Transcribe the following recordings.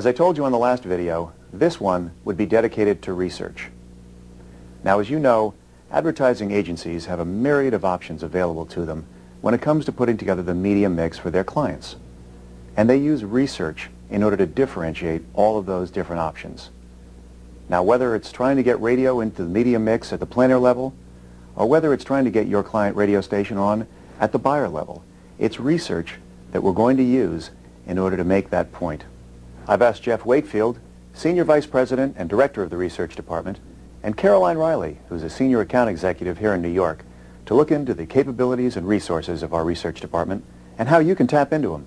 As I told you in the last video, this one would be dedicated to research. Now, as you know, advertising agencies have a myriad of options available to them when it comes to putting together the media mix for their clients. And they use research in order to differentiate all of those different options. Now, whether it's trying to get radio into the media mix at the planner level, or whether it's trying to get your client radio station on at the buyer level, it's research that we're going to use in order to make that point. I've asked Jeff Wakefield, Senior Vice President and Director of the Research Department, and Caroline Riley, who's a Senior Account Executive here in New York, to look into the capabilities and resources of our Research Department and how you can tap into them.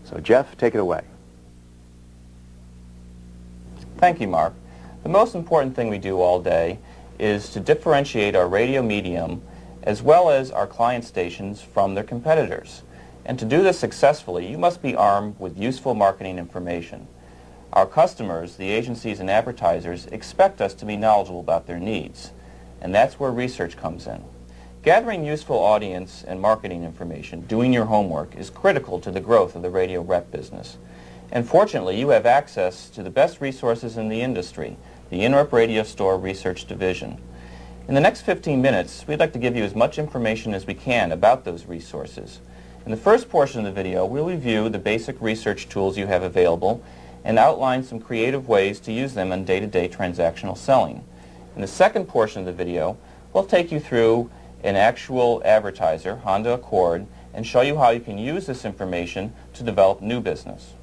So Jeff, take it away. Thank you, Mark. The most important thing we do all day is to differentiate our radio medium as well as our client stations from their competitors. And to do this successfully, you must be armed with useful marketing information. Our customers, the agencies and advertisers, expect us to be knowledgeable about their needs, and that's where research comes in. Gathering useful audience and marketing information, doing your homework, is critical to the growth of the radio rep business. And fortunately, you have access to the best resources in the industry, the Interep Radio Store Research Division. In the next 15 minutes, we'd like to give you as much information as we can about those resources. In the first portion of the video, we'll review the basic research tools you have available and outline some creative ways to use them in day-to-day transactional selling. In the second portion of the video, we'll take you through an actual advertiser, Honda Accord, and show you how you can use this information to develop new business.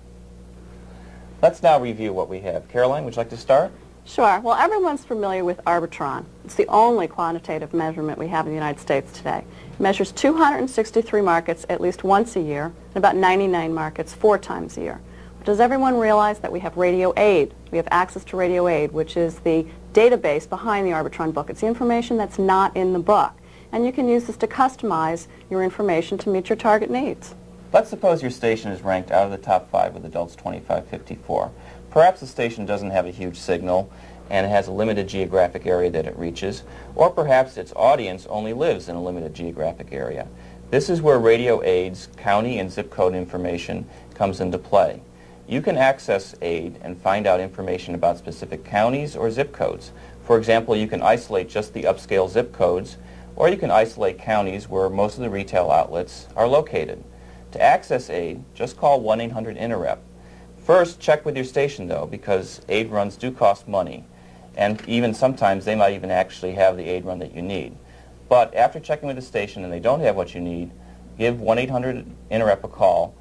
Let's now review what we have. Caroline, would you like to start? Sure. Well, everyone's familiar with Arbitron. It's the only quantitative measurement we have in the United States today. It measures 263 markets at least once a year and about 99 markets 4 times a year. Does everyone realize that we have Radio Aid? We have access to Radio Aid, which is the database behind the Arbitron book. It's the information that's not in the book. And you can use this to customize your information to meet your target needs. Let's suppose your station is ranked out of the top 5 with adults 25-54. Perhaps the station doesn't have a huge signal and it has a limited geographic area that it reaches, or perhaps its audience only lives in a limited geographic area. This is where Radio Aid's county and zip code information comes into play. You can access AID and find out information about specific counties or zip codes. For example, you can isolate just the upscale zip codes, or you can isolate counties where most of the retail outlets are located. To access AID, just call 1-800-INTEREP. First, check with your station, though, because AID runs do cost money, and even sometimes they might even actually have the AID run that you need. But after checking with the station and they don't have what you need, give 1-800-INTEREP a call,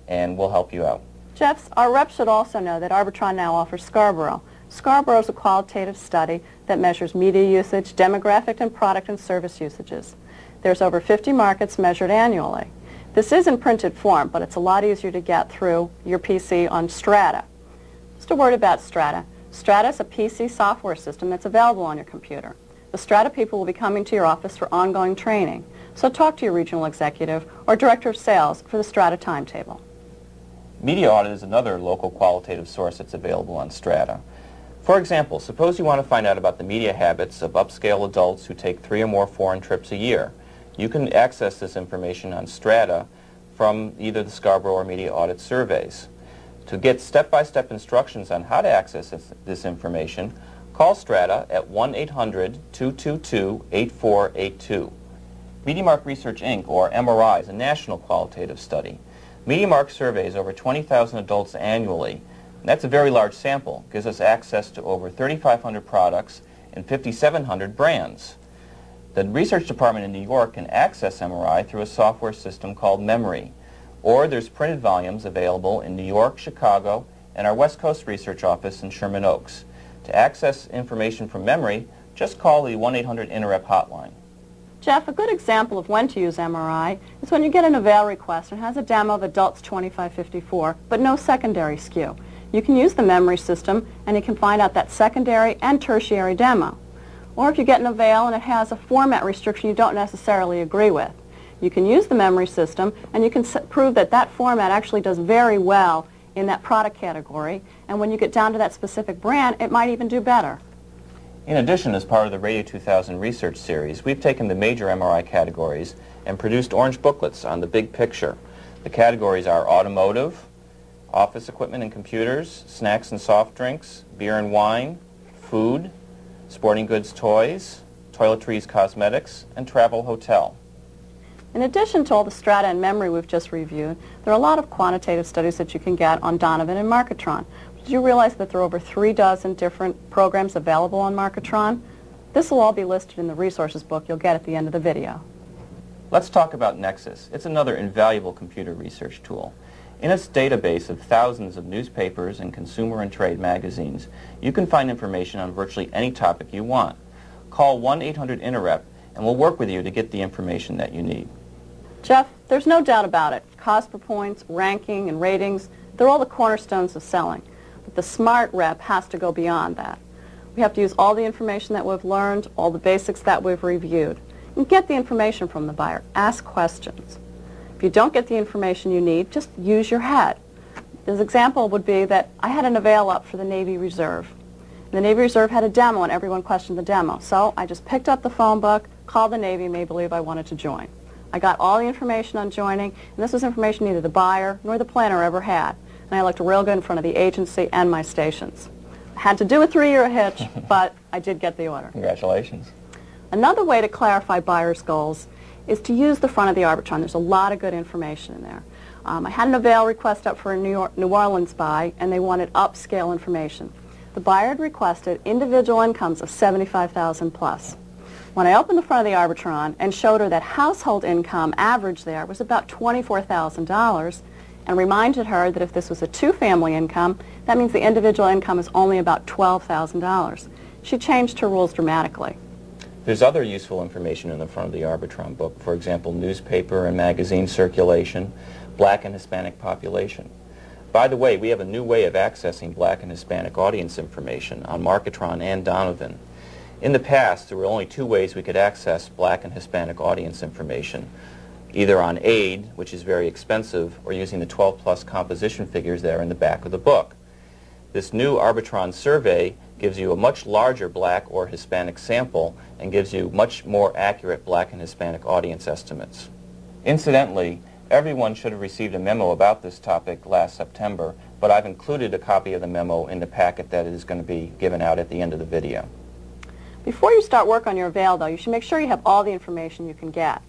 and we'll help you out. Jeff, our reps should also know that Arbitron now offers Scarborough. Scarborough is a qualitative study that measures media usage, demographic and product and service usages. There's over 50 markets measured annually. This is in printed form, but it's a lot easier to get through your PC on Strata. Just a word about Strata. Strata is a PC software system that's available on your computer. The Strata people will be coming to your office for ongoing training, so talk to your regional executive or director of sales for the Strata timetable. Media Audit is another local qualitative source that's available on Strata. For example, suppose you want to find out about the media habits of upscale adults who take 3 or more foreign trips a year. You can access this information on Strata from either the Scarborough or Media Audit surveys. To get step-by-step instructions on how to access this information, call Strata at 1-800-222-8482. MediaMark Research Inc., or MRI, is a national qualitative study. MediaMark surveys over 20,000 adults annually. And that's a very large sample. It gives us access to over 3,500 products and 5,700 brands. The research department in New York can access MRI through a software system called Memory. Or there's printed volumes available in New York, Chicago, and our West Coast research office in Sherman Oaks. To access information from Memory, just call the 1-800-INTEREP hotline. Jeff, a good example of when to use MRI is when you get an avail request and has a demo of adults 25-54, but no secondary SKU. You can use the Memory system and you can find out that secondary and tertiary demo. Or if you get an avail and it has a format restriction you don't necessarily agree with, you can use the Memory system and you can prove that that format actually does very well in that product category, and when you get down to that specific brand, it might even do better. In addition, as part of the Radio 2000 research series, we've taken the major MRI categories and produced orange booklets on the big picture. The categories are automotive, office equipment and computers, snacks and soft drinks, beer and wine, food, sporting goods, toys, toiletries, cosmetics, and travel hotel. In addition to all the strata and memory we've just reviewed, there are a lot of quantitative studies that you can get on Donovan and Marketron. Did you realize that there are over 3 dozen different programs available on Marketron? This will all be listed in the resources book you'll get at the end of the video. Let's talk about Nexus. It's another invaluable computer research tool. In its database of thousands of newspapers and consumer and trade magazines, you can find information on virtually any topic you want. Call 1-800-INTEREP and we'll work with you to get the information that you need. Jeff, there's no doubt about it. Cost per points, ranking, and ratings, they're all the cornerstones of selling. But the smart rep has to go beyond that. We have to use all the information that we've learned, all the basics that we've reviewed, and get the information from the buyer. Ask questions. If you don't get the information you need, just use your head. This example would be that I had an avail up for the Navy Reserve. The Navy Reserve had a demo and everyone questioned the demo. So I just picked up the phone book, called the Navy, and made believe I wanted to join. I got all the information on joining, and this was information neither the buyer nor the planner ever had. And I looked real good in front of the agency and my stations. I had to do a 3-year hitch, but I did get the order. Congratulations. Another way to clarify buyers' goals is to use the front of the Arbitron. There's a lot of good information in there. I had an avail request up for a New Orleans buy, and they wanted upscale information. The buyer had requested individual incomes of $75,000 plus. When I opened the front of the Arbitron and showed her that household income average there was about $24,000 and reminded her that if this was a 2-family income, that means the individual income is only about $12,000. She changed her rules dramatically. There's other useful information in the front of the Arbitron book. For example, newspaper and magazine circulation, Black and Hispanic population. By the way, we have a new way of accessing Black and Hispanic audience information on Marketron and Donovan. In the past, there were only 2 ways we could access Black and Hispanic audience information, either on aid, which is very expensive, or using the 12-plus composition figures there in the back of the book. This new Arbitron survey gives you a much larger Black or Hispanic sample and gives you much more accurate Black and Hispanic audience estimates. Incidentally, everyone should have received a memo about this topic last September, but I've included a copy of the memo in the packet that is going to be given out at the end of the video. Before you start work on your avail, though, you should make sure you have all the information you can get.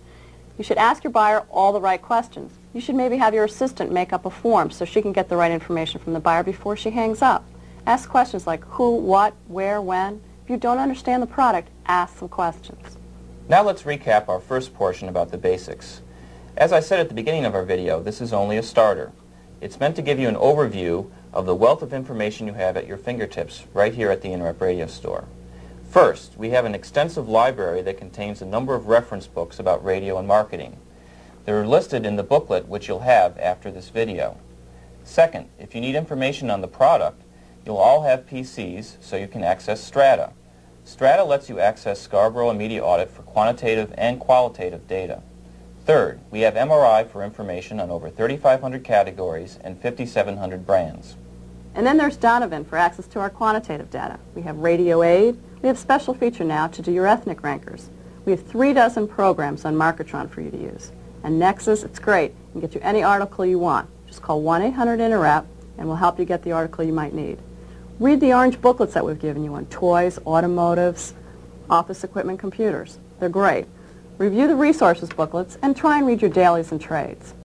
You should ask your buyer all the right questions. You should maybe have your assistant make up a form so she can get the right information from the buyer before she hangs up. Ask questions like who, what, where, when. If you don't understand the product, ask some questions. Now let's recap our first portion about the basics. As I said at the beginning of our video, this is only a starter. It's meant to give you an overview of the wealth of information you have at your fingertips right here at the Interep Radio Store. First, we have an extensive library that contains a number of reference books about radio and marketing. They're listed in the booklet which you'll have after this video. Second, if you need information on the product, you'll all have PCs so you can access Strata. Strata lets you access Scarborough and Media Audit for quantitative and qualitative data. Third, we have MRI for information on over 3,500 categories and 5,700 brands. And then there's Donovan for access to our quantitative data. We have Radio Aid. We have a special feature now to do your ethnic rankers. We have 3 dozen programs on Marketron for you to use. And Nexus, it's great. It can get you any article you want. Just call 1-800-INTEREP and we'll help you get the article you might need. Read the orange booklets that we've given you on toys, automotives, office equipment, computers. They're great. Review the resources booklets and try and read your dailies and trades.